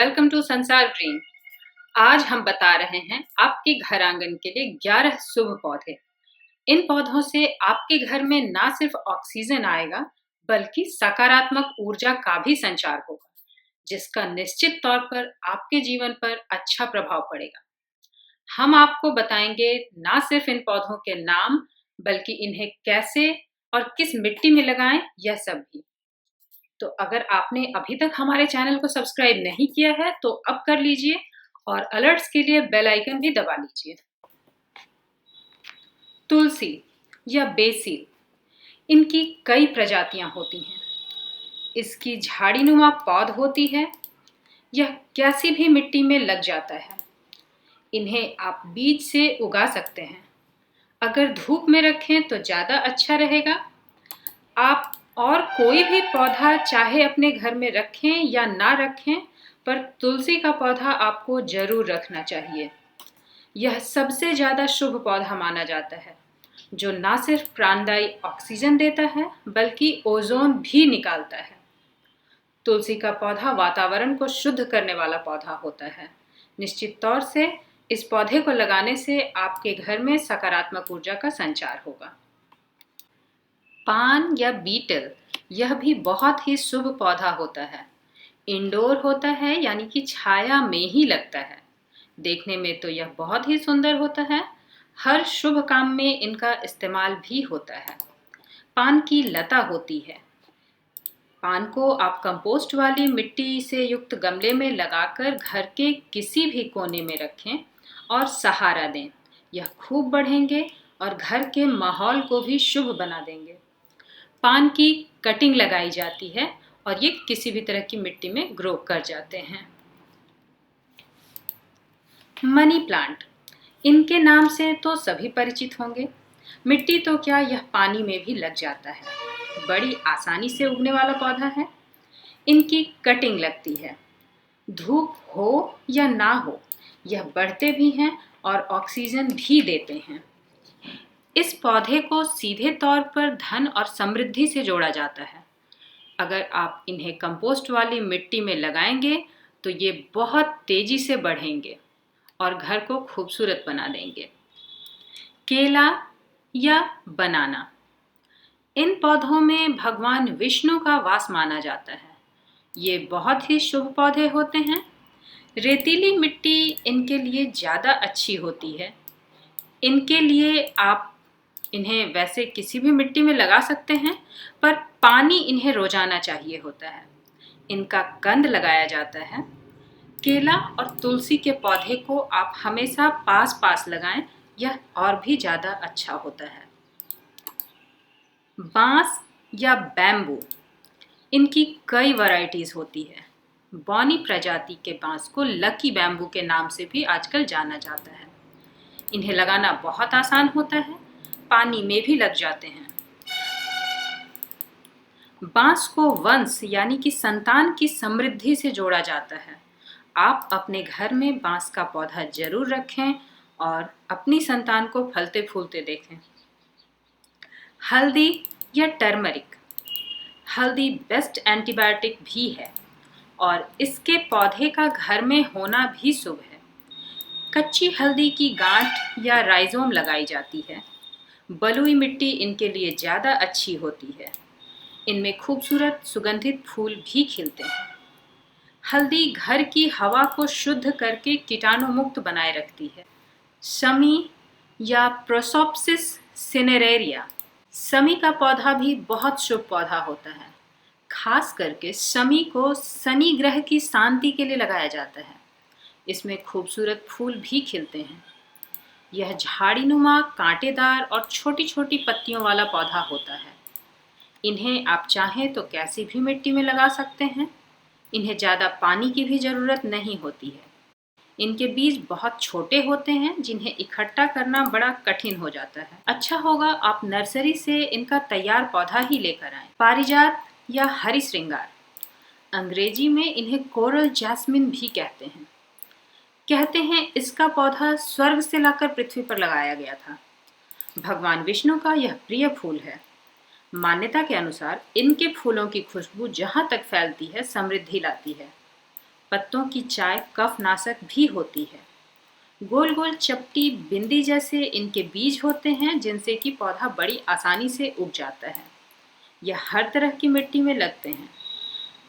Welcome to संसार green. आज हम बता रहे हैं आपके घर आंगन के लिए 11 शुभ पौधे। इन पौधों से आपके घर में ना सिर्फ ऑक्सीजन आएगा बल्कि सकारात्मक ऊर्जा का भी संचार होगा, जिसका निश्चित तौर पर आपके जीवन पर अच्छा प्रभाव पड़ेगा। हम आपको बताएंगे ना सिर्फ इन पौधों के नाम बल्कि इन्हें कैसे और किस मिट्टी में लगाएं, यह सब भी। तो अगर आपने अभी तक हमारे चैनल को सब्सक्राइब नहीं किया है तो अब कर लीजिए और अलर्ट्स के लिए बेल आइकन भी दबा लीजिए। तुलसी या बेसिल, इनकी कई प्रजातियां होती हैं। इसकी झाड़ीनुमा पौध होती है। यह कैसी भी मिट्टी में लग जाता है। इन्हें आप बीज से उगा सकते हैं। अगर धूप में रखें तो ज़्यादा अच्छा रहेगा। आप और कोई भी पौधा चाहे अपने घर में रखें या ना रखें, पर तुलसी का पौधा आपको जरूर रखना चाहिए। यह सबसे ज़्यादा शुभ पौधा माना जाता है, जो ना सिर्फ प्राणदायी ऑक्सीजन देता है बल्कि ओजोन भी निकालता है। तुलसी का पौधा वातावरण को शुद्ध करने वाला पौधा होता है। निश्चित तौर से इस पौधे को लगाने से आपके घर में सकारात्मक ऊर्जा का संचार होगा। पान या बीटल, यह भी बहुत ही शुभ पौधा होता है। इंडोर होता है, यानी कि छाया में ही लगता है। देखने में तो यह बहुत ही सुंदर होता है। हर शुभ काम में इनका इस्तेमाल भी होता है। पान की लता होती है। पान को आप कंपोस्ट वाली मिट्टी से युक्त गमले में लगाकर घर के किसी भी कोने में रखें और सहारा दें। यह खूब बढ़ेंगे और घर के माहौल को भी शुभ बना देंगे। पान की कटिंग लगाई जाती है और ये किसी भी तरह की मिट्टी में ग्रो कर जाते हैं। मनी प्लांट, इनके नाम से तो सभी परिचित होंगे। मिट्टी तो क्या, यह पानी में भी लग जाता है। बड़ी आसानी से उगने वाला पौधा है। इनकी कटिंग लगती है। धूप हो या ना हो, यह बढ़ते भी हैं और ऑक्सीजन भी देते हैं। इस पौधे को सीधे तौर पर धन और समृद्धि से जोड़ा जाता है। अगर आप इन्हें कंपोस्ट वाली मिट्टी में लगाएंगे तो ये बहुत तेजी से बढ़ेंगे और घर को खूबसूरत बना देंगे। केला या बनाना, इन पौधों में भगवान विष्णु का वास माना जाता है। ये बहुत ही शुभ पौधे होते हैं। रेतीली मिट्टी इनके लिए ज़्यादा अच्छी होती है। इनके लिए आप इन्हें वैसे किसी भी मिट्टी में लगा सकते हैं, पर पानी इन्हें रोजाना चाहिए होता है। इनका कंद लगाया जाता है। केला और तुलसी के पौधे को आप हमेशा पास पास लगाएं, यह और भी ज़्यादा अच्छा होता है। बांस या बैम्बू, इनकी कई वैरायटीज होती है। बॉनी प्रजाति के बांस को लकी बैम्बू के नाम से भी आजकल जाना जाता है। इन्हें लगाना बहुत आसान होता है, पानी में भी लग जाते हैं। बांस को वंश यानी कि संतान की समृद्धि से जोड़ा जाता है। आप अपने घर में बांस का पौधा जरूर रखें और अपनी संतान को फलते फूलते देखें। हल्दी या टर्मरिक, हल्दी बेस्ट एंटीबायोटिक भी है और इसके पौधे का घर में होना भी शुभ है। कच्ची हल्दी की गांठ या राइजोम लगाई जाती है। बलुई मिट्टी इनके लिए ज़्यादा अच्छी होती है। इनमें खूबसूरत सुगंधित फूल भी खिलते हैं। हल्दी घर की हवा को शुद्ध करके कीटाणु मुक्त बनाए रखती है। शमी या प्रोसोप्सिस सिनेरेरिया, शमी का पौधा भी बहुत शुभ पौधा होता है। खास करके शमी को शनि ग्रह की शांति के लिए लगाया जाता है। इसमें खूबसूरत फूल भी खिलते हैं। यह झाड़ीनुमा, कांटेदार और छोटी छोटी पत्तियों वाला पौधा होता है। इन्हें आप चाहें तो कैसी भी मिट्टी में लगा सकते हैं। इन्हें ज़्यादा पानी की भी ज़रूरत नहीं होती है। इनके बीज बहुत छोटे होते हैं, जिन्हें इकट्ठा करना बड़ा कठिन हो जाता है। अच्छा होगा आप नर्सरी से इनका तैयार पौधा ही लेकर आएं। पारिजात या हरी श्रृंगार, अंग्रेजी में इन्हें कोरल जैस्मिन भी कहते हैं इसका पौधा स्वर्ग से लाकर पृथ्वी पर लगाया गया था। भगवान विष्णु का यह प्रिय फूल है। मान्यता के अनुसार इनके फूलों की खुशबू जहाँ तक फैलती है समृद्धि लाती है। पत्तों की चाय कफनाशक भी होती है। गोल गोल चपटी बिंदी जैसे इनके बीज होते हैं जिनसे कि पौधा बड़ी आसानी से उग जाता है। यह हर तरह की मिट्टी में लगते हैं।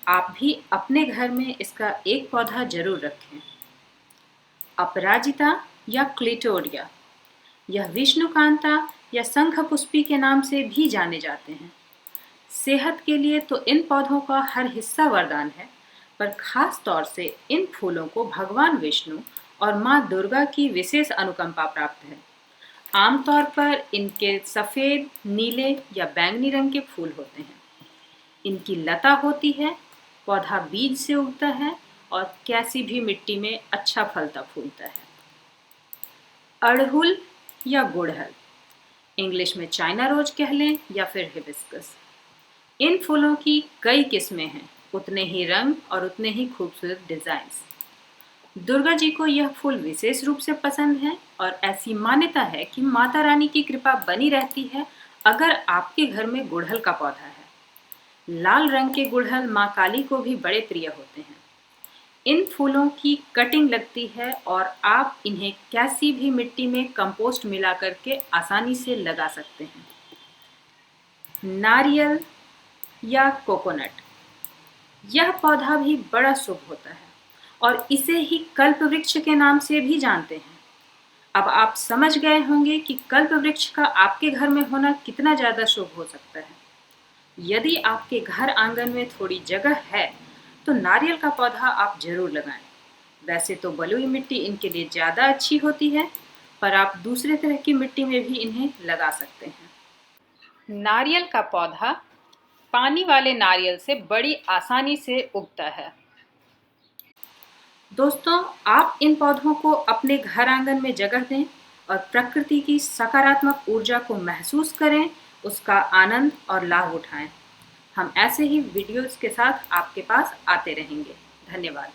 आप भी अपने घर में इसका एक पौधा जरूर रखें। अपराजिता या क्लिटोरिया, यह विष्णुकांता या शंखपुष्पी के नाम से भी जाने जाते हैं। सेहत के लिए तो इन पौधों का हर हिस्सा वरदान है, पर खास तौर से इन फूलों को भगवान विष्णु और माँ दुर्गा की विशेष अनुकंपा प्राप्त है। आमतौर पर इनके सफ़ेद, नीले या बैंगनी रंग के फूल होते हैं। इनकी लता होती है, पौधा बीज से उगता है और कैसी भी मिट्टी में अच्छा फलता फूलता है। अड़हुल या गुड़हल, इंग्लिश में चाइना रोज कह लें या फिर हिबिस्कस। इन फूलों की कई किस्में हैं, उतने ही रंग और उतने ही खूबसूरत डिजाइन्स। दुर्गा जी को यह फूल विशेष रूप से पसंद है और ऐसी मान्यता है कि माता रानी की कृपा बनी रहती है अगर आपके घर में गुड़हल का पौधा है। लाल रंग के गुड़हल माँ काली को भी बड़े प्रिय होते हैं। इन फूलों की कटिंग लगती है और आप इन्हें कैसी भी मिट्टी में कंपोस्ट मिला करके आसानी से लगा सकते हैं। नारियल या कोकोनट, यह पौधा भी बड़ा शुभ होता है और इसे ही कल्प वृक्ष के नाम से भी जानते हैं। अब आप समझ गए होंगे कि कल्प वृक्ष का आपके घर में होना कितना ज़्यादा शुभ हो सकता है। यदि आपके घर आंगन में थोड़ी जगह है तो नारियल का पौधा आप जरूर लगाएं। वैसे तो बलुई मिट्टी इनके लिए ज़्यादा अच्छी होती है, पर आप दूसरे तरह की मिट्टी में भी इन्हें लगा सकते हैं। नारियल का पौधा पानी वाले नारियल से बड़ी आसानी से उगता है। दोस्तों, आप इन पौधों को अपने घर आंगन में जगह दें और प्रकृति की सकारात्मक ऊर्जा को महसूस करें, उसका आनंद और लाभ उठाएं। हम ऐसे ही वीडियोस के साथ आपके पास आते रहेंगे। धन्यवाद।